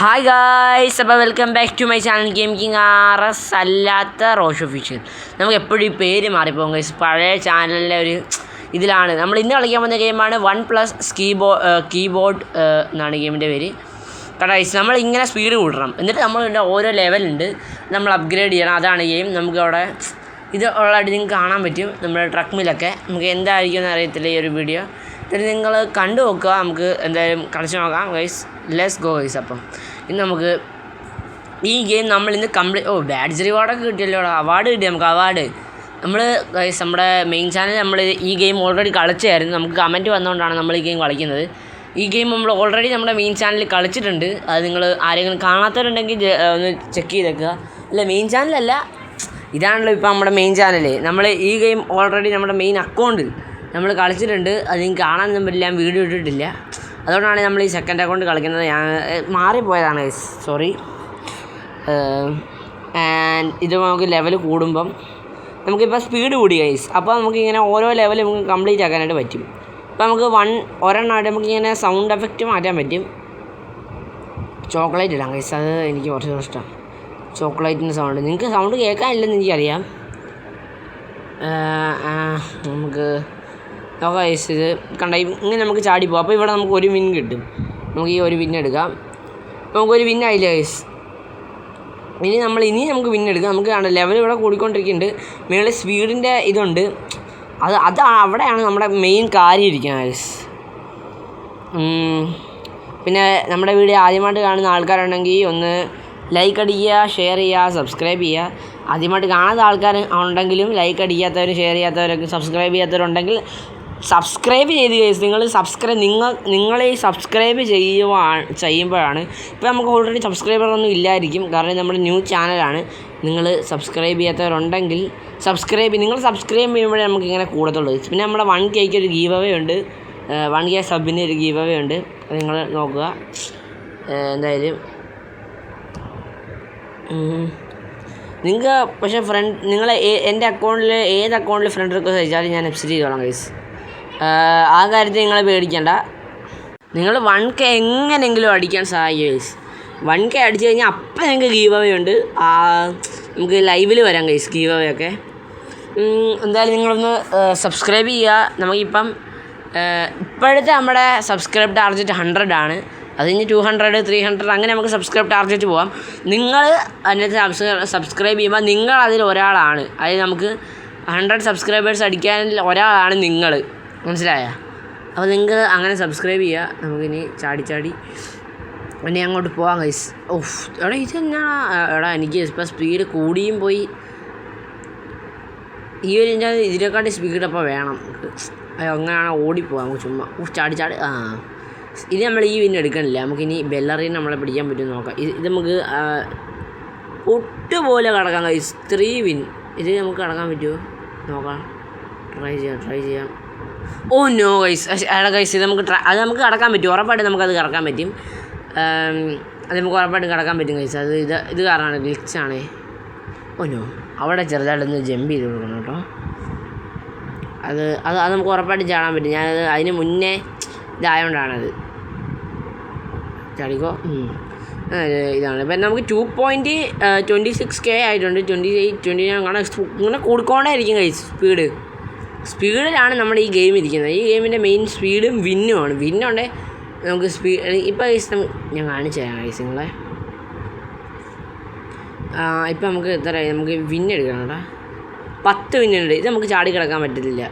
Hi guys, അപ്പോൾ welcome back to my channel game king RS അല്ലാത്ത Rosh official. നമുക്ക് എപ്പോഴും ഈ പേര് മാറിപ്പോകും ഗൈസ്. പഴയ ചാനലിലെ ഒരു ഇതിലാണ് നമ്മൾ ഇന്ന് കളിക്കാൻ പോകുന്ന ഗെയിമാണ് OnePlus കീബോർഡ് എന്നാണ് ഗെയിമിൻ്റെ പേര്. കാരണം ഗൈസ് നമ്മൾ ഇങ്ങനെ സ്പീഡ് കൂട്ടണം, എന്നിട്ട് നമ്മളുടെ ഓരോ ലെവലുണ്ട് നമ്മൾ അപ്ഗ്രേഡ് ചെയ്യണം. അതാണ് ഗെയിം. നമുക്ക് അവിടെ ഇത് ഉള്ളതായിട്ട് നിങ്ങൾക്ക് കാണാൻ പറ്റും നമ്മുടെ ട്രക്കിലൊക്കെ. നമുക്ക് എന്തായിരിക്കും എന്ന് അറിയത്തില്ല ഈ ഒരു വീഡിയോ. എന്നിട്ട് നിങ്ങൾ കണ്ടു നോക്കുക. നമുക്ക് എന്തായാലും കളിച്ച് നോക്കാം ഗൈസ്. Let's go guys. അപ്പം ഇന്ന് നമുക്ക് ഈ ഗെയിം നമ്മളിന്ന് ബാഡ്ജ് റിവാർഡൊക്കെ കിട്ടിയല്ലോ, അവാർഡ് കിട്ടി നമുക്ക്. അവാർഡ് നമ്മൾ ഗൈസ് നമ്മുടെ മെയിൻ ചാനൽ നമ്മൾ ഈ ഗെയിം ഓൾറെഡി കളിച്ചായിരുന്നു. നമുക്ക് കമൻറ്റ് വന്നുകൊണ്ടാണ് നമ്മൾ ഈ ഗെയിം കളിക്കുന്നത്. ഈ ഗെയിം നമ്മൾ ഓൾറെഡി നമ്മുടെ മെയിൻ ചാനലിൽ കളിച്ചിട്ടുണ്ട്. അത് നിങ്ങൾ ആരെങ്കിലും കാണാത്തവരുണ്ടെങ്കിൽ ഒന്ന് ചെക്ക് ചെയ്തേക്കുക. അല്ല, മെയിൻ ചാനലല്ല, ഇതാണല്ലോ ഇപ്പോൾ നമ്മുടെ മെയിൻ ചാനൽ. നമ്മൾ ഈ ഗെയിം ഓൾറെഡി നമ്മുടെ മെയിൻ അക്കൗണ്ടിൽ നമ്മൾ കളിച്ചിട്ടുണ്ട്. അത് നിങ്ങൾക്ക് കാണാനൊന്നും പറ്റില്ല, ഞാൻ വീഡിയോ ഇട്ടിട്ടില്ല. അതുകൊണ്ടാണ് നമ്മൾ ഈ സെക്കൻഡ് അക്കൗണ്ട് കളിക്കുന്നത്. ഞാൻ മാറിപ്പോയതാണ് ഗൈസ്, സോറി. ആൻഡ് ഇത് നമുക്ക് ലെവൽ കൂടുമ്പം നമുക്കിപ്പോൾ സ്പീഡ് കൂടി ഗൈസ്. അപ്പോൾ നമുക്കിങ്ങനെ ഓരോ ലെവൽ നമുക്ക് കംപ്ലീറ്റ് ആക്കാനായിട്ട് പറ്റും. അപ്പോൾ നമുക്ക് ഒരെണ്ണമായിട്ട് നമുക്കിങ്ങനെ സൗണ്ട് എഫക്റ്റ് മാറ്റാൻ പറ്റും. ചോക്ലേറ്റ് ഇടാം ഗൈസ്, അത് എനിക്ക് കുറച്ച് ഇഷ്ടം. ചോക്ലേറ്റിൻ്റെ സൗണ്ട് നിങ്ങൾക്ക് സൗണ്ട് കേൾക്കാനില്ലെന്ന് എനിക്കറിയാം. നമുക്ക് നോക്കാം ഗൈസ്. ഇത് കണ്ട ഇങ്ങനെ നമുക്ക് ചാടിപ്പോകും. അപ്പോൾ ഇവിടെ നമുക്ക് ഒരു വിൻ കിട്ടും. നമുക്ക് ഈ ഒരു വിൻ എടുക്കാം. അപ്പോൾ നമുക്കൊരു വിന്നായില്ല ഗൈസ്. ഇനി നമുക്ക് വിൻ എടുക്കാം. നമുക്ക് കാണാം ലെവൽ ഇവിടെ കൂടിക്കൊണ്ടിരിക്കുന്നുണ്ട്. മേളിൽ സ്പീഡിൻ്റെ ഇതുണ്ട്. അവിടെയാണ് നമ്മുടെ മെയിൻ കാര്യം ഇരിക്കുന്നത് ഗൈസ്. പിന്നെ നമ്മുടെ വീഡിയോ ആദ്യമായിട്ട് കാണുന്ന ആൾക്കാരുണ്ടെങ്കിൽ ഒന്ന് ലൈക്ക് അടിക്കുക, ഷെയർ ചെയ്യുക, സബ്സ്ക്രൈബ് ചെയ്യുക. ആദ്യമായിട്ട് കാണാത്ത ആൾക്കാർ ഉണ്ടെങ്കിലും ലൈക്ക് അടിക്കാത്തവരും ഷെയർ ചെയ്യാത്തവരൊക്കെ സബ്സ്ക്രൈബ് ചെയ്യാത്തവരുണ്ടെങ്കിൽ സബ്സ്ക്രൈബ് ചെയ്ത് ഗൈസ്. നിങ്ങൾ ഈ സബ്സ്ക്രൈബ് ചെയ്യുമ്പോഴാണ് ഇപ്പോൾ നമുക്ക് ഓൾറെഡി സബ്സ്ക്രൈബറൊന്നും ഇല്ലായിരിക്കും, കാരണം നമ്മുടെ ന്യൂ ചാനലാണ്. നിങ്ങൾ സബ്സ്ക്രൈബ് ചെയ്യാത്തവരുണ്ടെങ്കിൽ നിങ്ങൾ സബ്സ്ക്രൈബ് ചെയ്യുമ്പോഴേ നമുക്ക് ഇങ്ങനെ കൂടത്തുള്ളൂ. പിന്നെ നമ്മുടെ 1K ഒരു ഗീവ് അവേ ഉണ്ട്. 1K സബിന് ഒരു ഗീവ് അവേ ഉണ്ട്. അത് നിങ്ങൾ നോക്കുക എന്തായാലും. നിങ്ങൾക്ക് പക്ഷേ നിങ്ങൾ എൻ്റെ അക്കൗണ്ടിൽ ഏത് അക്കൗണ്ടിൽ ഫ്രണ്ട് റിക്വസ്റ്റ് അയച്ചാലും ഞാൻ എക്സിറ്റ് ചെയ്തോളാം ഗൈസ്. ആ കാര്യത്തിൽ നിങ്ങൾ പേടിക്കേണ്ട. നിങ്ങൾ 1K എങ്ങനെയെങ്കിലും അടിക്കാൻ സഹായിക്കും ഗൈസ്. 1K അടിച്ചു കഴിഞ്ഞാൽ അപ്പം നിങ്ങൾക്ക് ഗീവ് അവേ ഉണ്ട്. നമുക്ക് ലൈവിൽ വരാം ഗൈസ്, ഗീവ് അവേ ഒക്കെ. എന്തായാലും നിങ്ങളൊന്ന് സബ്സ്ക്രൈബ് ചെയ്യുക. നമുക്കിപ്പം ഇപ്പോഴത്തെ നമ്മുടെ സബ്സ്ക്രൈബ് ടാർഗറ്റ് 100 ആണ്. അത് കഴിഞ്ഞ് 200, 300 അങ്ങനെ നമുക്ക് സബ്സ്ക്രൈബ് ടാർഗറ്റ് പോകാം. നിങ്ങൾ അതിനകത്ത് സബ്സ്ക്രൈബ് ചെയ്യുമ്പോൾ നിങ്ങൾ അതിൽ ഒരാളാണ്. അതായത് നമുക്ക് 100 സബ്സ്ക്രൈബേഴ്സ് അടിക്കാൻ ഒരാളാണ് നിങ്ങൾ, മനസ്സിലായോ? അപ്പോൾ നിങ്ങൾ അങ്ങനെ സബ്സ്ക്രൈബ് ചെയ്യുക. നമുക്കിനി ചാടി ഇനി അങ്ങോട്ട് പോകാം ഗൈസ്. എടാ എനിക്ക് ഇപ്പോൾ സ്പീഡ് കൂടിയും പോയി. ഈ ഒരു ഇതിനെക്കാട്ടി സ്പീഡ് അപ്പോൾ വേണം. അങ്ങനെയാണ് ഓടിപ്പോവാം നമുക്ക് ചുമ്മാ ചാടി. ഇത് നമ്മൾ ഈ വിൻ എടുക്കണില്ല. നമുക്കിനി ബെല്ലറിനെ നമ്മളെ പിടിക്കാൻ പറ്റുമെന്ന് നോക്കാം. ഇത് നമുക്ക് ഒട്ടുപോലെ കടക്കാം ഗൈസ്. 3 വിൻ ഇത് നമുക്ക് കടക്കാൻ പറ്റുമോ നോക്കാം. ട്രൈ ചെയ്യാം. Oh no guys. ഗൈസ് ഇത് നമുക്ക് കടക്കാൻ പറ്റും. ഉറപ്പായിട്ട് നമുക്കത് കടക്കാൻ പറ്റും. അത് നമുക്ക് ഉറപ്പായിട്ട് കടക്കാൻ പറ്റും ഗൈസ്. ഇത് കാരണമാണ് ഗ്ലിച്ചാണേ. ഓ നോ, അവിടെ ചെറുതായിട്ടൊന്ന് ജമ്പ് ചെയ്ത് കൊടുക്കണം കേട്ടോ. അത് നമുക്ക് ഉറപ്പായിട്ട് ചാടാൻ പറ്റും. ഞാനത് അതിന് മുന്നേ ഇതായതുകൊണ്ടാണത്. ചാടിക്കോ. ഇതാണ് ഇപ്പം നമുക്ക് 2.26K ആയിട്ടുണ്ട്. 28, 29 കാണാൻ ഇങ്ങനെ കൂടിക്കൊണ്ടേ ഇരിക്കും ഗൈസ്. സ്പീഡിലാണ് നമ്മുടെ ഈ ഗെയിം ഇരിക്കുന്നത്. ഈ ഗെയിമിൻ്റെ മെയിൻ സ്പീഡും വിന്നുമാണ്. വിന്നുണ്ട് നമുക്ക് സ്പീഡ്. ഇപ്പോൾ ഗൈസ് ഞാൻ കാണിച്ചു തരാം ഗൈസ് നിങ്ങളെ. ഇപ്പം നമുക്ക് നമുക്ക് വിന്ന് എടുക്കണം കേട്ടോ. 10 വിന്നുണ്ട്. ഇത് നമുക്ക് ചാടി കിടക്കാൻ പറ്റത്തില്ല.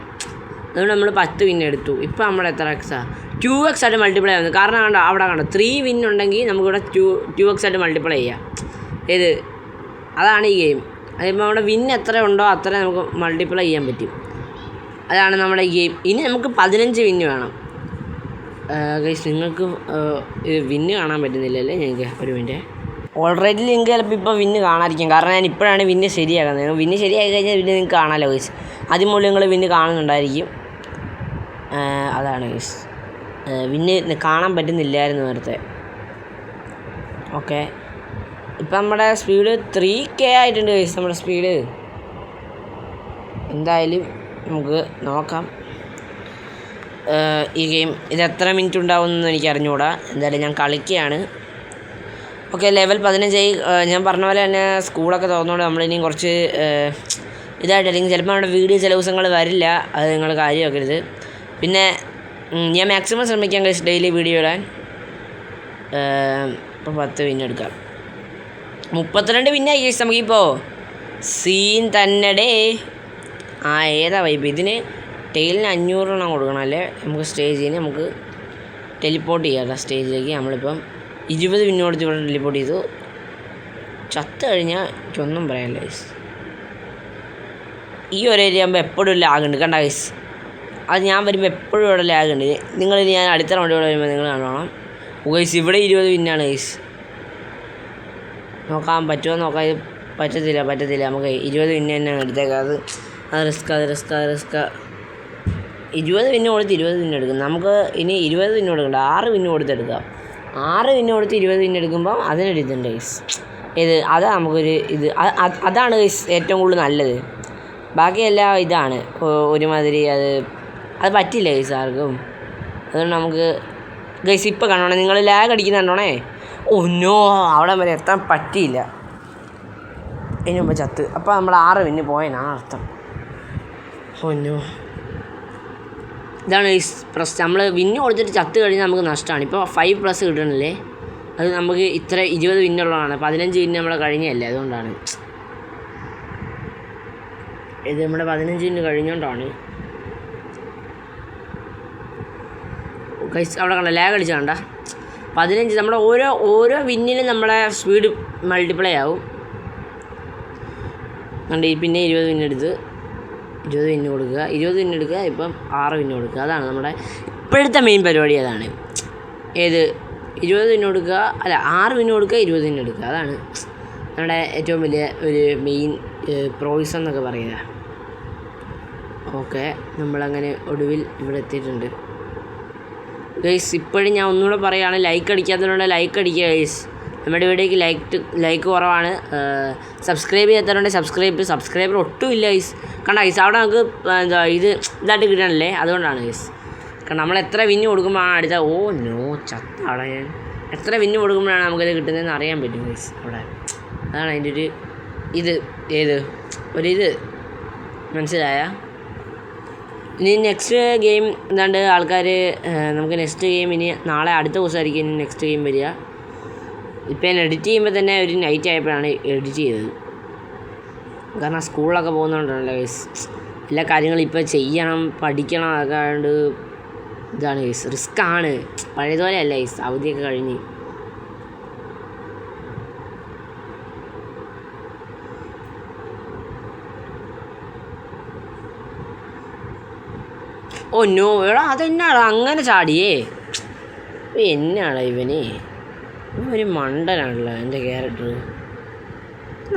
അതുകൊണ്ട് നമ്മൾ 10 വിൻ എടുത്തു. ഇപ്പോൾ നമ്മുടെ എത്ര എക്സാണ്? 2x ആയിട്ട് മൾട്ടിപ്ലൈ ആവുന്നത്. കാരണം അവിടെ കണ്ടോ 3 വിൻ ഉണ്ടെങ്കിൽ നമുക്കിവിടെ 2x ആയിട്ട് മൾട്ടിപ്ലൈ ചെയ്യാം. അതാണ് ഈ ഗെയിം. അതിപ്പോൾ നമ്മുടെ വിൻ എത്ര ഉണ്ടോ അത്ര നമുക്ക് മൾട്ടിപ്ലൈ ചെയ്യാൻ പറ്റും. അതാണ് നമ്മുടെ ഗെയിം. ഇനി നമുക്ക് 15 വിന്ന് വേണം ഗൈസ്. നിങ്ങൾക്ക് വിന്ന് കാണാൻ പറ്റുന്നില്ലല്ലേ? ഞങ്ങൾക്ക് ഒരു മിനിറ്റ്. ഓൾറെഡി നിങ്ങൾക്ക് ചിലപ്പോൾ ഇപ്പോൾ വിന്ന് കാണാതിരിക്കും, കാരണം ഞാൻ ഇപ്പോഴാണ് വിന്ന് ശരിയാക്കുന്നത്. വിന്ന് ശരിയാക്കി കഴിഞ്ഞാൽ പിന്നെ നിങ്ങൾക്ക് കാണാമല്ലോ ഗൈസ്. ആദ്യം മുതൽ നിങ്ങൾ വിന്ന് കാണുന്നുണ്ടായിരിക്കും. അതാണ് ഗൈസ്. വിന്ന് കാണാൻ പറ്റുന്നില്ലായിരുന്നു നേരത്തെ. ഓക്കെ, ഇപ്പം നമ്മുടെ സ്പീഡ് 3K ആയിട്ടുണ്ട് ഗൈസ്. നമ്മുടെ സ്പീഡ് എന്തായാലും നമുക്ക് നോക്കാം. ഈ ഗെയിം ഇത് എത്ര മിനിറ്റ് ഉണ്ടാവുമെന്നൊന്നും എനിക്ക് അറിഞ്ഞുകൂടാ. എന്തായാലും ഞാൻ കളിക്കുകയാണ്. ഓക്കെ, ലെവൽ 15 ഞാൻ പറഞ്ഞ പോലെ തന്നെ സ്കൂളൊക്കെ തുറന്നുകൊണ്ട് നമ്മളിനിയും കുറച്ച് ഇതായിട്ടായിരിക്കും. ചിലപ്പോൾ നമ്മുടെ വീഡിയോ ചില ദിവസങ്ങൾ വരില്ല, അത് നിങ്ങൾ കാര്യമാക്കരുത്. പിന്നെ ഞാൻ മാക്സിമം ശ്രമിക്കാം ഗൈസ് ഡെയിലി വീഡിയോ ഇടാൻ. ഇപ്പോൾ 10 വിൻ എടുക്കാം. 32 വിന്നായി ഗൈസ് നമുക്കിപ്പോൾ. സീൻ തന്നെ. ഏതാ വൈബ് ഇതിന്? ടെയിലിന് 500 എണ്ണം കൊടുക്കണം, അല്ലേ നമുക്ക് സ്റ്റേജിന് നമുക്ക് ടെലിപ്പോർട്ട് ചെയ്യാം സ്റ്റേജിലേക്ക്. നമ്മളിപ്പം 20 വിന്ന് കൊടുത്ത് ഇവിടെ ടെലിപ്പോർട്ട് ചെയ്തു. ചത്ത് കഴിഞ്ഞാൽ എനിക്കൊന്നും പറയാനില്ല ഗൈസ്. ഈ ഒരു ഏരിയ ആകുമ്പോൾ എപ്പോഴും ലാഗുണ്ട്, കണ്ട ഗൈസ്. അത് ഞാൻ വരുമ്പോൾ എപ്പോഴും ഇവിടെ ലാഗുണ്ട്. ഞാൻ അടുത്ത റൗണ്ട് ഇവിടെ വരുമ്പോൾ നിങ്ങൾ കാണണം ഗൈസ്. ഇവിടെ 20 വിന്നാണ് ഗൈസ്. നോക്കാൻ പറ്റുമോ നോക്കാം. ഇത് പറ്റത്തില്ല. നമുക്ക് 20 വിന്ന് തന്നെയാണ് എടുത്തേക്കാം. അത് റിസ്ക് 20 വിന്ന് കൊടുത്ത് 20 വിന്ന് എടുക്കും. നമുക്ക് ഇനി 20 വിന്ന് കൊടുക്കണ്ട, 6 വിന്ന് കൊടുത്തെടുക്കാം. 6 വിന്ന് കൊടുത്ത് 20 വിന്ന് എടുക്കുമ്പം അതിനൊരിതുണ്ട് ഗൈസ്. അതാണ് നമുക്കൊരു അതാണ് ഗൈസ് ഏറ്റവും കൂടുതൽ നല്ലത്. ബാക്കിയെല്ലാം ഇതാണ് ഒരുമാതിരി. അത് പറ്റില്ല ഗൈസ് ആർക്കും. അതുകൊണ്ട് നമുക്ക് ഗൈസ് ഇപ്പോൾ കണ്ടോണേ, നിങ്ങൾ ലാഗ് അടിക്കുന്ന കണ്ടോണേ. നോ, അവിടെ വരെ എത്താൻ പറ്റിയില്ല. അതിന് മുമ്പ് ചത്ത്. അപ്പോൾ നമ്മൾ 6 വിന്ന് പോയെന്നാണ് അർത്ഥം. നോ, ഇതാണ് ഗൈസ് പ്രശ്നം. നമ്മൾ വിന്ന് കൊടുത്തിട്ട് ചത്ത് കഴിഞ്ഞാൽ നമുക്ക് നഷ്ടമാണ്. ഇപ്പോൾ 5+ കിട്ടണില്ലേ, അത് നമുക്ക് ഇത്ര 20 വിന്നുള്ളതാണ്. 15 വിന്ന് നമ്മൾ കഴിഞ്ഞല്ലേ, അതുകൊണ്ടാണ്. ഇത് നമ്മുടെ 15 വിന്ന് കഴിഞ്ഞുകൊണ്ടാണ് ഗൈസ്. അവിടെ കണ്ട ലാഗ് അടിച്ച കണ്ട 15. നമ്മുടെ ഓരോ വിന്നിനും നമ്മളെ സ്പീഡ് മൾട്ടിപ്ലൈ ആവും. കണ്ട് പിന്നെ 20 വിന്നെടുത്ത് 20 വിന്ന് കൊടുക്കുക, 20 വിന്ന് എടുക്കുക. ഇപ്പം 6 വിന്ന് കൊടുക്കുക. അതാണ് നമ്മുടെ ഇപ്പോഴത്തെ മെയിൻ പരിപാടി. അതാണ് 20 വിന്ന് കൊടുക്കുക, 6 വിന്ന് കൊടുക്കുക, 20 വിന്ന് എടുക്കുക. അതാണ് നമ്മുടെ ഏറ്റവും വലിയ ഒരു മെയിൻ പ്രോയിസ് എന്നൊക്കെ പറയുക. ഓക്കെ, നമ്മളങ്ങനെ ഒടുവിൽ ഇവിടെ എത്തിയിട്ടുണ്ട് ഗൈസ്. ഇപ്പോഴും ഞാൻ ഒന്നുകൂടെ പറയുകയാണ്, ലൈക്ക് അടിക്കാത്തതുകൊണ്ട് ലൈക്ക് അടിക്കുക ഗൈസ്. നമ്മുടെ വീഡിയോയ്ക്ക് ലൈക്ക് കുറവാണ്. സബ്സ്ക്രൈബ് ചെയ്യാത്തതുകൊണ്ട് സബ്സ്ക്രൈബർ ഒട്ടും ഇല്ല ഗൈസ്. കണ്ട ഗൈസ്, അവിടെ നമുക്ക് ഇതായിട്ട് കിട്ടണല്ലേ, അതുകൊണ്ടാണ് ഗൈസ്. കാരണം നമ്മൾ എത്ര വിന്ന് കൊടുക്കുമ്പോഴാണ് അടുത്ത ചത്താണ് ഞാൻ. എത്ര വിന്ന് കൊടുക്കുമ്പോഴാണ് നമുക്കത് കിട്ടുന്നതെന്ന് അറിയാൻ പറ്റും ഗൈസ് അവിടെ. അതാണ് അതിൻ്റെ ഒരു മനസ്സിലായ. ഇനി നെക്സ്റ്റ് ഗെയിം എന്താണ്ട് ആൾക്കാർ നമുക്ക് നെക്സ്റ്റ് ഗെയിം ഇനി നാളെ അടുത്ത ദിവസമായിരിക്കും ഇനി നെക്സ്റ്റ് ഗെയിം വരിക. ഇപ്പം ഞാൻ എഡിറ്റ് ചെയ്യുമ്പോൾ തന്നെ ഒരു നൈറ്റ് ആയപ്പോഴാണ് എഡിറ്റ് ചെയ്തത്. കാരണം സ്കൂളിലൊക്കെ പോകുന്നതുകൊണ്ടാണല്ലോ ഗൈസ്. എല്ലാ കാര്യങ്ങളും ഇപ്പോൾ ചെയ്യണം, പഠിക്കണം, അതൊക്കെ ആയതുകൊണ്ട് ഇതാണ് ഗൈസ്. റിസ്ക്കാണ്, പഴയതുപോലെ അല്ല ഗൈസ്. അവധിയൊക്കെ കഴിഞ്ഞ് എടാ അതെന്നാടാ അങ്ങനെ ചാടിയേ? എന്നാടാ ഇവന് ഒരു മണ്ടനാണല്ലോ എൻ്റെ ക്യാരക്ടർ.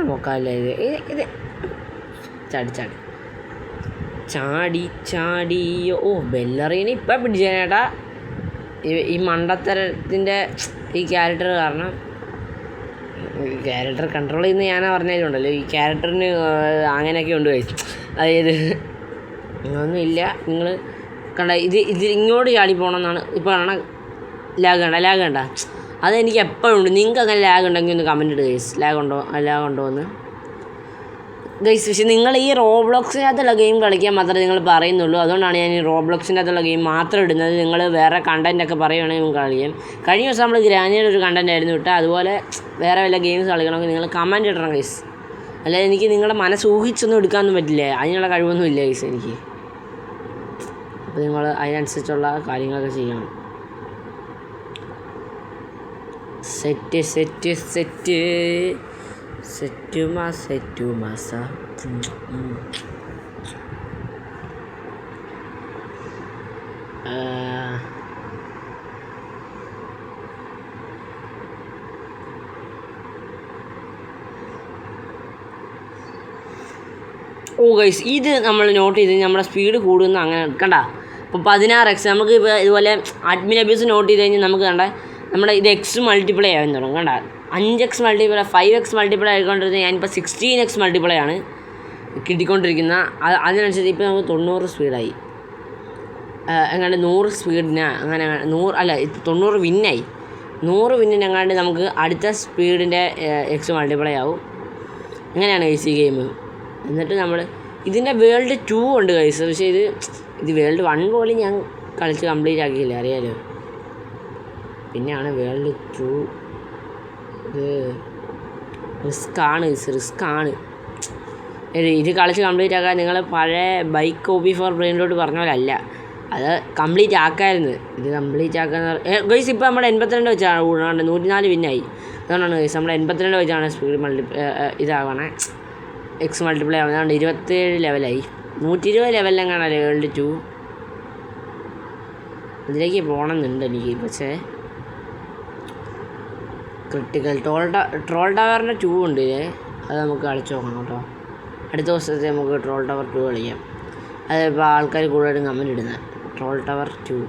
നോക്കാമല്ലേ ഇത് ചാടി. ബെല്ലറീനെ ഇപ്പം പിടിച്ചേട്ടാ. ഈ മണ്ടത്തരത്തിൻ്റെ ഈ ക്യാരക്ടർ കാരണം. ക്യാരക്ടർ കൺട്രോൾ ചെയ്യുന്ന ഞാനാ പറഞ്ഞതിലുണ്ടല്ലോ, ഈ ക്യാരക്ടറിന് അങ്ങനെയൊക്കെ ഉണ്ട് കഴിച്ചു. അതായത് ഒന്നുമില്ല, നിങ്ങൾ കണ്ട ഇത് ഇങ്ങോട്ട് ചാടി പോകണമെന്നാണ് ഇപ്പോൾ കാണാൻ. ലാഗ് വേണ്ട. അതെനിക്ക് എപ്പോഴും ഉണ്ട്. നിങ്ങൾക്ക് അങ്ങനെ ലാഗ് ഉണ്ടെങ്കിൽ ഒന്ന് കമൻറ്റ് ഇടുക ഗൈസ്. ലാഗ് ഉണ്ടോ എന്ന് ഗൈസ്. പക്ഷേ നിങ്ങൾ ഈ റോബ്ലോക്സിനകത്തുള്ള ഗെയിം കളിക്കാൻ മാത്രമേ നിങ്ങൾ പറയുന്നുള്ളൂ. അതുകൊണ്ടാണ് ഞാൻ ഈ റോബ്ലോക്സിനകത്തുള്ള ഗെയിം മാത്രം ഇടുന്നത്. നിങ്ങൾ വേറെ കണ്ടൻറ്റൊക്കെ പറയുകയാണെങ്കിൽ നിങ്ങൾക്ക് കളിക്കാം. കഴിഞ്ഞ ദിവസം നമ്മൾ ഗ്രാനിയുടെ ഒരു കണ്ടൻറ്റ് ആയിരുന്നു ഇട്ടാൽ. അതുപോലെ വേറെ വല്ല ഗെയിംസ് കളിക്കണമെങ്കിൽ നിങ്ങൾ കമൻറ്റ് ഇടണം ഗൈസ്. അല്ലാതെ എനിക്ക് നിങ്ങളുടെ മനസ്സ് ഊഹിച്ചൊന്നും എടുക്കാനൊന്നും പറ്റില്ല. അതിനുള്ള കഴിവൊന്നും ഇല്ല ഗൈസ് എനിക്ക്. അപ്പോൾ നിങ്ങൾ അതിനനുസരിച്ചുള്ള കാര്യങ്ങളൊക്കെ ചെയ്യണം. സെറ്റ് മാസ. ഗൈസ്, ഇത് നമ്മൾ നോട്ട് ചെയ്ത് നമ്മുടെ സ്പീഡ് കൂടുന്ന അങ്ങനെ കണ്ട. ഇപ്പോൾ 16x നമുക്ക് ഇപ്പോൾ ഇതുപോലെ അഡ്മിൻ അബ്യൂസ് നോട്ട് ചെയ്ത് കഴിഞ്ഞാൽ നമുക്ക് കണ്ട നമ്മുടെ ഇത് എക്സ് മൾട്ടിപ്ലൈ ആവാൻ തുടങ്ങും. കണ്ട 5x മൾട്ടിപ്ലൈ 5x മൾട്ടിപ്ലൈ ആയിക്കൊണ്ടിരുന്നത് ഞാനിപ്പോൾ 16x മൾട്ടിപ്ലൈ ആണ് കിട്ടിക്കൊണ്ടിരിക്കുന്ന. അതിനനുസരിച്ച് ഇപ്പോൾ നമുക്ക് 90 സ്പീഡായി. എങ്ങനെ 100 സ്പീഡിന് അങ്ങനെ 90 വിന്നായി. 100 വിന്നിനെങ്ങാണ്ട് നമുക്ക് അടുത്ത സ്പീഡിൻ്റെ എക്സ് മൾട്ടിപ്ലൈ ആവും. അങ്ങനെയാണ് ഗൈസ് ഈ ഗെയിം. എന്നിട്ട് നമ്മൾ ഇതിൻ്റെ വേൾഡ് 2 ഉണ്ട് ഗൈസ്. പക്ഷേ ഇത് വേൾഡ് 1 പോലും ഞാൻ കളിച്ച് കംപ്ലീറ്റ് ആക്കിയില്ല, അറിയാലോ. പിന്നെയാണ് വേൾഡ് 2. ഇത് റിസ്ക്കാണ് ഇത് കളിച്ച് കംപ്ലീറ്റ് ആക്കാൻ നിങ്ങൾ പഴയ ബൈക്ക് കോപ്പി ഫോർ ബ്രെയിനിലോട്ട് പറഞ്ഞ പോലെ അല്ല, അത് കംപ്ലീറ്റ് ആക്കാമായിരുന്നു. ഇത് കംപ്ലീറ്റ് ആക്കാന്ന് ഗൈസ് ഇപ്പോൾ നമ്മുടെ 82 വെച്ചാണ് 104 വിന്നായി. അതുകൊണ്ടാണ് ഗൈസ് നമ്മൾ 82 വെച്ചാണ് സ്പീഡ് ഇതാവണേ എക്സ് മൾട്ടിപ്ലൈ ആവുന്നത്. അതുകൊണ്ട് 27 ലെവലായി. 120 ലെവലിലെങ്ങാണ് വേൾഡ് 2. ഇതിലേക്ക് പോകണമെന്നുണ്ട് എനിക്ക്. പക്ഷേ ക്രിട്ടിക്കൽ ട്രോൾ ടവറിൻ്റെ 2 ഉണ്ട്. അത് നമുക്ക് കളിച്ച് നോക്കണം കേട്ടോ. അടുത്ത ദിവസത്തെ നമുക്ക് ട്രോൾ ടവർ 2 കളിക്കാം. അതിപ്പോൾ ആൾക്കാർ കൂടുതലായിട്ടും കമൻറ്റ് ഇടുന്നത് ട്രോൾ ടവർ 2.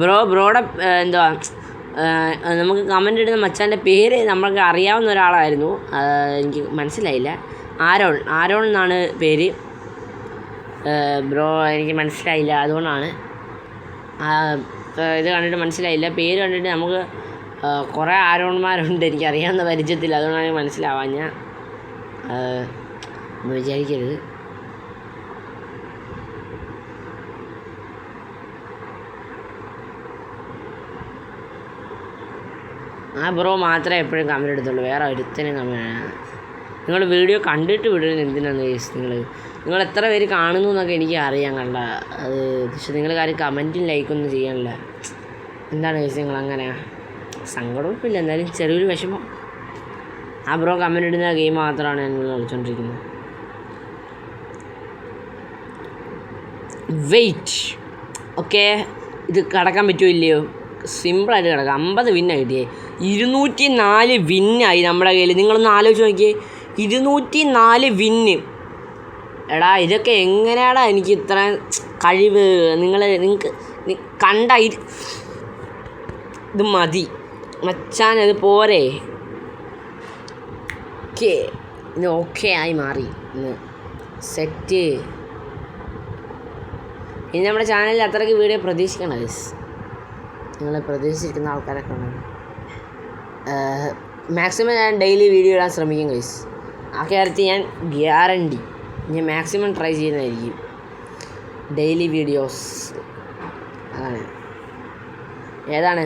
ബ്രോയുടെ എന്തുവാ നമുക്ക് കമൻറ്റ് ഇടുന്ന മച്ചാൻ്റെ പേര് നമ്മൾക്ക് അറിയാവുന്ന ഒരാളായിരുന്നു. എനിക്ക് മനസ്സിലായില്ല. ആരോൺ എന്നാണ് പേര്. ബ്രോ എനിക്ക് മനസ്സിലായില്ല, അതുകൊണ്ടാണ് ഇത് കണ്ടിട്ട് മനസ്സിലായില്ല. പേര് കണ്ടിട്ട് നമുക്ക് കുറേ ആരോൺമാരുണ്ട് എനിക്കറിയാവുന്ന പരിചയത്തിൽ, അതുകൊണ്ടാണ് മനസ്സിലാവാൻ ഞാൻ വിചാരിക്കരുത്. ആ ബ്രോ മാത്രമേ എപ്പോഴും കമൻറ്റ് എടുത്തുള്ളൂ, വേറെ ഒരുത്തനും കമൻറ്റ്. നിങ്ങൾ വീഡിയോ കണ്ടിട്ട് വിടുന്നത് എന്തിനാണ് ഗൈസ്? നിങ്ങൾ എത്ര പേര് കാണുന്നു എന്നൊക്കെ എനിക്ക് അറിയാൻ കണ്ട അത്. പക്ഷെ നിങ്ങൾ കാര്യം കമൻറ്റും ലൈക്കൊന്നും ചെയ്യാനില്ല. എന്താണ് ഗൈസ് നിങ്ങളങ്ങനെ? സങ്കടമൊന്നുമില്ല, എന്നാലും ചെറിയൊരു വിഷമം. ആ ബ്രോ കമൻറ്റ് ഇടുന്ന ഗെയിം മാത്രമാണ് ഞാൻ കളിച്ചുകൊണ്ടിരിക്കുന്നത്. Wait, okay. ഇത് കടക്കാൻ പറ്റുമോ ഇല്ലയോ? സിമ്പിളായിട്ട് കിടക്കാം. 50 വിന്നാണ് കിട്ടിയേ. 204 വിന്നായി നമ്മുടെ കയ്യിൽ. നിങ്ങളൊന്ന് ആലോചിച്ച് നോക്കിയേ, 204 വിന്ന്. എടാ ഇതൊക്കെ എങ്ങനെയാടാ എനിക്ക് ഇത്ര കഴിവ്? നിങ്ങൾക്ക് കണ്ട ഇത് മതി മച്ചാൻ, അത് പോരെ. ഓക്കെ, ഇത് ഓക്കെ ആയി മാറി. സെറ്റ്. ഇനി നമ്മുടെ ചാനലിൽ അത്രയ്ക്ക് വീഡിയോ പ്രതീക്ഷിക്കണം ഗൈസ്. നിങ്ങൾ പ്രതീക്ഷിച്ചിരിക്കുന്ന ആൾക്കാരൊക്കെ ഉണ്ട്. മാക്സിമം ഞാൻ ഡെയിലി വീഡിയോ ഇടാൻ ശ്രമിക്കും ഗൈസ്. ആ കാര്യത്തിൽ ഞാൻ ഗ്യാരണ്ടി. ഞാൻ മാക്സിമം ട്രൈ ചെയ്യുന്നതായിരിക്കും ഡെയിലി വീഡിയോസ്. അതാണ്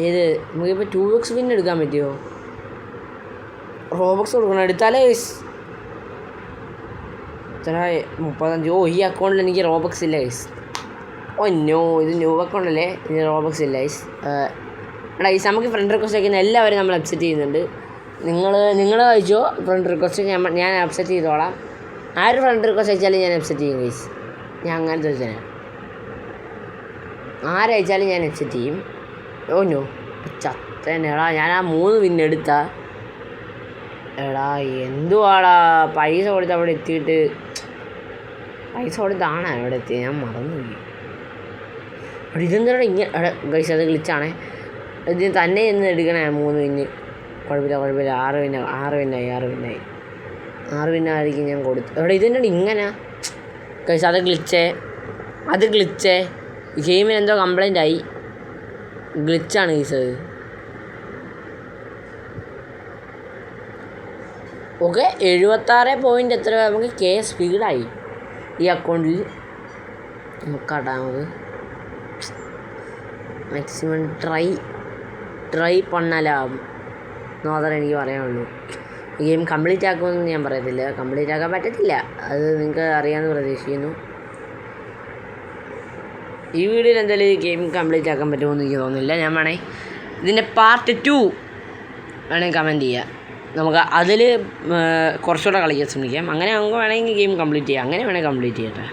ഏത് നമുക്കിപ്പോൾ 2x വിൻ എടുക്കാൻ പറ്റുമോ? റോബക്സ് കൊടുക്കണം. എടുത്താലേ ഗൈസ് ഇത്ര 35. ഈ അക്കൗണ്ടിൽ എനിക്ക് റോബക്സ് ഇല്ല ഗൈസ്. നോ, ഇത് ന്യൂ അക്കൗണ്ടല്ലേ, ഇത് റോബക്സ് ഇല്ല ഗൈസ്. എടാ ഗൈസ് നമുക്ക് ഫ്രണ്ട് റിക്വസ്റ്റ് അയക്കുന്ന എല്ലാവരും നമ്മൾ അക്സെപ്റ്റ് ചെയ്യുന്നുണ്ട്. നിങ്ങൾ അയച്ചോ ഫ്രണ്ട് റിക്വസ്റ്റ്, ഞാൻ അക്സെപ്റ്റ് ചെയ്തോളാം. ആര് ഫ്രണ്ട് റിക്വസ്റ്റ് അയച്ചാലും ഞാൻ അക്സെപ്റ്റ് ചെയ്യും ഗൈസ്. ഞാൻ അങ്ങനത്തെ വെച്ചാൽ ആരയച്ചാലും ഞാൻ അക്സെപ്റ്റ് ചെയ്യും. നോ ചത്തന്നെടാ, ഞാൻ ആ 3 വിന്നെടുത്ത. എടാ എന്തുവാടാ പൈസ കൊടുത്ത് അവിടെ എത്തിയിട്ട്, പൈസ കൊടുത്താണ് അവിടെ എത്തി, ഞാൻ മറന്നുപോയി. അവിടെ ഇതെന്താ ഇങ്ങനെ ഗൈസ്? അത് ഗ്ലിച്ചാണേ. ഇത് തന്നെ എന്ന് എടുക്കണേ 3 വിന്ന്. കുഴപ്പമില്ല. 6 വിന്നായി. 6 വിന്നായിരിക്കും ഞാൻ കൊടുത്തു. എവിടെ ഇതെന്നാണ് ഇങ്ങനെ ഗൈസ്? അത് ഗ്ലിച്ചേ. ഗെയിമിന് എന്തോ കംപ്ലൈൻ്റ് ആയി. ഗ്ലിച്ചാണ് ഗൈസ് അത്. ഓക്കെ, 76 പോയിൻ്റ് എത്ര നമുക്ക് സ്പീഡായി ഈ അക്കൗണ്ടിൽ. നമുക്ക് മാക്സിമം ട്രൈ പണ്ണലാം എന്ന് മാത്രമേ എനിക്ക് പറയാനുള്ളൂ. ഈ ഗെയിം കംപ്ലീറ്റ് ആക്കുമെന്ന് ഞാൻ പറയത്തില്ല, കംപ്ലീറ്റ് ആക്കാൻ പറ്റത്തില്ല, അത് നിങ്ങൾക്ക് അറിയാമെന്ന് പ്രതീക്ഷിക്കുന്നു. ഈ വീഡിയോയിൽ എന്തായാലും ഈ ഗെയിം കംപ്ലീറ്റ് ആക്കാൻ പറ്റുമെന്ന് എനിക്ക് തോന്നുന്നില്ല. ഞാൻ ഇതിൻ്റെ പാർട്ട് 2 വേണമെങ്കിൽ കമൻറ്റ് ചെയ്യുക. നമുക്ക് അതിൽ കുറച്ചുകൂടെ കളിക്കാൻ ശ്രമിക്കാം. അങ്ങനെ നമുക്ക് വേണമെങ്കിൽ ഗെയിം കംപ്ലീറ്റ് ചെയ്യാം. അങ്ങനെ വേണമെങ്കിൽ കംപ്ലീറ്റ് ചെയ്യട്ടെ.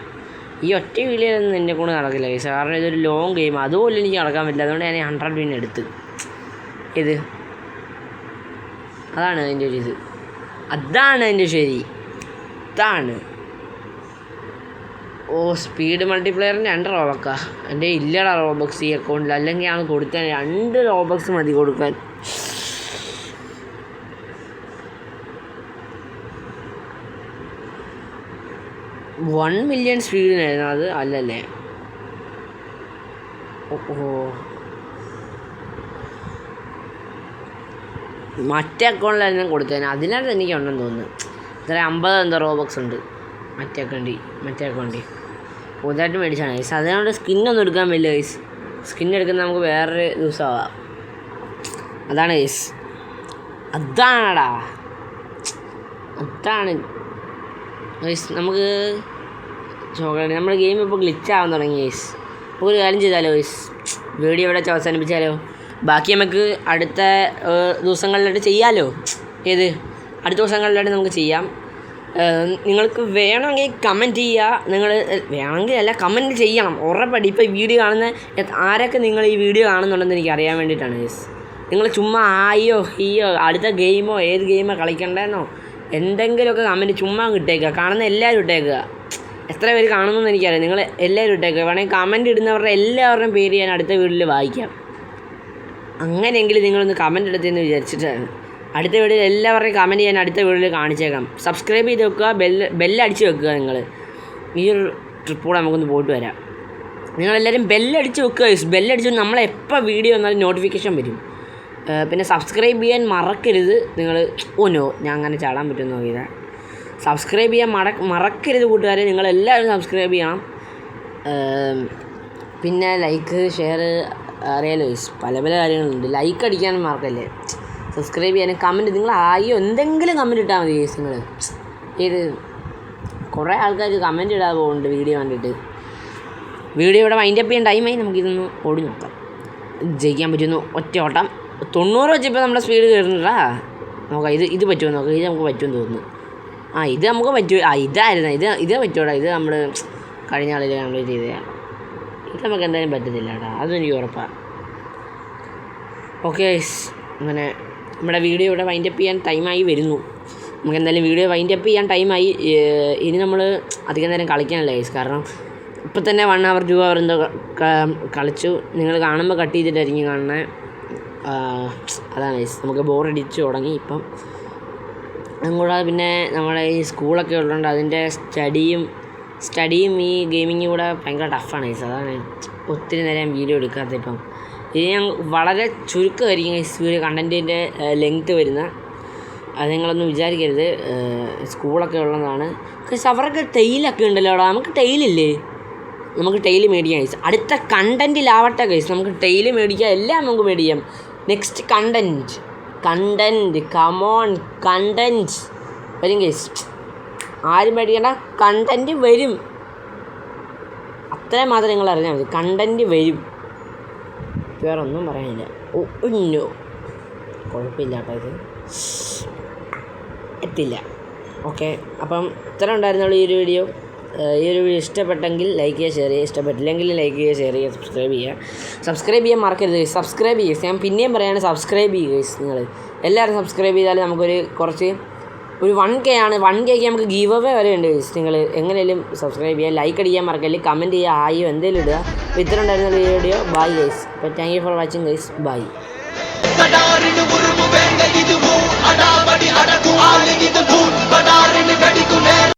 ഈ ഒറ്റ വീഡിയോയിലൊന്നും എന്നെ കൊണ്ട് നടക്കില്ല ഗൈസ്, കാരണം ഇതൊരു ലോങ് ഗെയിം. അതുപോലെ എനിക്ക് നടക്കാൻ പറ്റില്ല. അതുകൊണ്ട് ഞാൻ 100 വിൻ എടുത്ത്. അതാണ് അതിൻ്റെ ഒരു ഇത്. അതാണ് അതിൻ്റെ ശരി. സ്പീഡ് മൾട്ടിപ്ലെയറിൻ്റെ 2 റോബക്സാ എൻ്റെ ഇല്ലടാ റോബക്സ് ഈ അക്കൗണ്ടിൽ. അല്ലെങ്കിൽ ഞാൻ കൊടുത്താൽ 2 റോബക്സ് മതി കൊടുക്കാൻ. $1 മില്യൺ സ്പീഡിനായിരുന്നു അത്, അല്ലല്ലേ? മറ്റേ അക്കൗണ്ടിലായിരുന്നു കൊടുത്തതിന് അതിനകത്ത് എനിക്ക് ഉണ്ടെന്ന് തോന്നുന്നു. ഇത്ര 50 എന്തോ റോബക്സ് ഉണ്ട് മറ്റേ അക്കൗണ്ടിൽ പുതുതായിട്ട് മേടിച്ചാണ് ഗൈസ്. അതുകൊണ്ട് സ്കിന്നൊന്നും എടുക്കാൻ പറ്റില്ല ഗൈസ്. സ്കിൻ എടുക്കുന്നത് നമുക്ക് വേറൊരു ദിവസമാവാം. അതാണ് ഗൈസ്. അതാണ് ഗൈസ്. നമുക്ക് ചോക്ലേറ്റ് നമ്മുടെ ഗെയിം ഇപ്പോൾ ഗ്ലിച്ച് ആവാൻ തുടങ്ങി ഗൈസ്. ഒരു കാര്യം ചെയ്താലോ ഗൈസ്, വീഡിയോ ഇവിടെ അവസാനിപ്പിച്ചാലോ? ബാക്കി നമുക്ക് അടുത്ത ദിവസങ്ങളിലായിട്ട് ചെയ്യാമല്ലോ. അടുത്ത ദിവസങ്ങളിലായിട്ട് നമുക്ക് ചെയ്യാം. നിങ്ങൾക്ക് വേണമെങ്കിൽ കമൻറ്റ് ചെയ്യുക. നിങ്ങൾ വേണമെങ്കിൽ അല്ല, കമൻറ്റ് ചെയ്യണം ഉറപ്പടി. ഇപ്പോൾ വീഡിയോ കാണുന്ന ആരൊക്കെ നിങ്ങൾ ഈ വീഡിയോ കാണുന്നുണ്ടെന്ന് എനിക്ക് അറിയാൻ വേണ്ടിയിട്ടാണ് ഗൈസ്. നിങ്ങൾ ചുമ്മാ ആയോ ഹീയോ അടുത്ത ഗെയിമോ ഏത് ഗെയിമോ കളിക്കണ്ടെന്നോ എന്തെങ്കിലുമൊക്കെ കമൻറ്റ് ചുമ്മാ ഇട്ടേക്കുക. കാണുന്ന എല്ലാവരും ഇട്ടേക്കുക. എത്ര പേര് കാണുമെന്ന് എനിക്കറിയാം. നിങ്ങൾ എല്ലാവരും ഇട്ടേക്കുക. വേണമെങ്കിൽ കമൻറ്റ് ഇടുന്നവരുടെ എല്ലാവരുടെയും പേര് ഞാൻ അടുത്ത വീഡിയോയിൽ വായിക്കാം. അങ്ങനെയെങ്കിലും നിങ്ങളൊന്ന് കമൻറ്റ് എടുത്തെന്ന് വിചാരിച്ചിട്ടാണ്. അടുത്ത വീഡിയോയിൽ എല്ലാവരുടെയും കമൻറ്റ് ചെയ്യാൻ അടുത്ത വീഡിയോയിൽ കാണിച്ചേക്കാം. സബ്സ്ക്രൈബ് ചെയ്ത് വെക്കുക, ബെല്ലടിച്ച് വെക്കുക. നിങ്ങൾ ഈ ഒരു ട്രിപ്പോടെ നമുക്കൊന്ന് പോയിട്ട് വരാം. നിങ്ങളെല്ലാവരും ബെല്ലടിച്ച് വെക്കുക. ബെല്ലടിച്ച് നമ്മളെപ്പോൾ വീഡിയോ വന്നാലും നോട്ടിഫിക്കേഷൻ വരും. പിന്നെ സബ്സ്ക്രൈബ് ചെയ്യാൻ മറക്കരുത്. നിങ്ങൾ ഞാൻ അങ്ങനെ ചാടാൻ പറ്റുമെന്ന് നോക്കിയതാ. സബ്സ്ക്രൈബ് ചെയ്യാൻ മറക്കരുത് കൂട്ടുകാരെ. നിങ്ങളെല്ലാവരും സബ്സ്ക്രൈബ് ചെയ്യണം. പിന്നെ ലൈക്ക് ഷെയർ അറിയാലോ പല കാര്യങ്ങളുണ്ട്. ലൈക്ക് അടിക്കാനും മറക്കല്ലേ. സബ്സ്ക്രൈബ് ചെയ്യാനും കമൻറ്റ് നിങ്ങൾ എന്തെങ്കിലും കമൻറ്റ് ഇട്ടാൽ മതി ഗൈസ്. നിങ്ങൾ കുറേ ആൾക്കാർ കമൻറ്റ് ഇടാതെ പോകുന്നുണ്ട് വീഡിയോ കണ്ടിട്ട്. വീഡിയോ ഇവിടെ വൈൻഡപ്പ് ചെയ്യാൻ ടൈമായി. നമുക്കിതൊന്ന് ഓടി നോക്കാം. ജയിക്കാൻ പറ്റുന്നു ഒറ്റ ഓട്ടം. 90 വെച്ചപ്പോൾ നമ്മുടെ സ്പീഡ് കയറുന്നുണ്ടാ. നോക്കാം ഇത് പറ്റുമോ നോക്കാം. ഇത് നമുക്ക് പറ്റുമെന്ന് തോന്നുന്നു. ഇത് നമുക്ക് പറ്റുമോ? ഇതായിരുന്നു ഇത് പറ്റുമോടാ. ഇത് നമ്മൾ കഴിഞ്ഞ ആളിൽ കംപ്ലീറ്റ് ചെയ്തതാണ്. ഇത് നമുക്ക് എന്തായാലും പറ്റത്തില്ല കേട്ടോ, അതും എനിക്ക് ഉറപ്പാണ്. ഓക്കെ അങ്ങനെ നമ്മുടെ വീഡിയോ ഇവിടെ വൈൻഡപ്പ് ചെയ്യാൻ ടൈമായി വരുന്നു. നമുക്ക് എന്തായാലും വീഡിയോ വൈൻഡപ്പ് ചെയ്യാൻ ടൈമായി. ഇനി നമ്മൾ അധികം നേരം കളിക്കാനല്ല ഗൈസ്. കാരണം ഇപ്പം തന്നെ 1 hour 2 hour എന്തോ കളിച്ചു. നിങ്ങൾ കാണുമ്പോൾ കട്ട് ചെയ്തിട്ടായിരിക്കും കാണുന്നത്. അതാണ് ഗൈസ്. നമുക്ക് ബോറടിച്ച് തുടങ്ങി ഇപ്പം. അതുകൂടാതെ പിന്നെ നമ്മുടെ ഈ സ്കൂളൊക്കെ ഉള്ളതുകൊണ്ട് അതിൻ്റെ സ്റ്റഡിയും ഈ ഗെയിമിങ്ങും കൂടെ ഭയങ്കര ടഫാണ് ഗൈസ്. അതാണ് ഒത്തിരി നേരം വീഡിയോ എടുക്കാത്ത. ഇപ്പം ഇനി ഞാൻ വളരെ ചുരുക്കമായിരിക്കും ഗൈസ് വീഡിയോ കണ്ടൻറ്റിൻ്റെ ലെങ്ത്ത് വരുന്ന. അത് നിങ്ങളൊന്നും വിചാരിക്കരുത്. സ്കൂളൊക്കെ ഉള്ളതാണ് ഗൈസ്. അവർക്ക് ടെയിലൊക്കെ ഉണ്ടല്ലോ അവിടെ. നമുക്ക് ടെയിലില്ലേ? നമുക്ക് ടെയിൽ മേടിക്കാം ഗൈസ്. അടുത്ത കണ്ടൻറ്റിലാവട്ടെ ഗൈസ്. നമുക്ക് ടെയിൽ മേടിക്കാം, എല്ലാം നമുക്ക് മേടിക്കാം. നെക്സ്റ്റ് കണ്ടൻറ്റ് കമോൺ കണ്ടൻറ്റ് വരും ഗൈസ്. ആരും പേടിക്കേണ്ട, കണ്ടൻറ്റ് വരും. അത്രയും മാത്രം നിങ്ങൾ അറിഞ്ഞാൽ മതി. കണ്ടൻറ്റ് വരും, വേറെ ഒന്നും പറയാനില്ല. കുഴപ്പമില്ല കേട്ടോ, ഇത് എത്തില്ല. ഓക്കെ, അപ്പം ഇത്ര ഉണ്ടായിരുന്നുള്ളൂ ഈ ഒരു വീഡിയോ. ഈ ഒരു വീഡിയോ ഇഷ്ടപ്പെട്ടെങ്കിൽ ലൈക്ക് ചെയ്യുക, ഷെയർ ചെയ്യുക. ഇഷ്ടപ്പെട്ടില്ലെങ്കിൽ ലൈക്ക് ചെയ്യുക, ഷെയർ ചെയ്യുക, സബ്സ്ക്രൈബ് ചെയ്യാൻ മറക്കരുത്. സബ്സ്ക്രൈബ് ചെയ്യുക. ഞാൻ പിന്നെയും പറയുകയാണ്, സബ്സ്ക്രൈബ് ചെയ്യുക. നിങ്ങൾ എല്ലാവരും സബ്സ്ക്രൈബ് ചെയ്താൽ നമുക്കൊരു ഒരു 1K ആണ്. 1Kക്ക് നമുക്ക് ഗീവ് അവേ വരെ ഉണ്ട് ഗൈസ്. നിങ്ങൾ എങ്ങനെയും സബ്സ്ക്രൈബ് ചെയ്യുക, ലൈക്ക് അടിക്കാൻ മറക്കല്ലേ, കമൻറ്റ് ചെയ്യുക, എന്തെങ്കിലും ഇടുക. അപ്പോൾ ഇത്ര ഉണ്ടായിരുന്ന ഈ വീഡിയോ. Bye guys. അപ്പോൾ thank you for watching guys. By.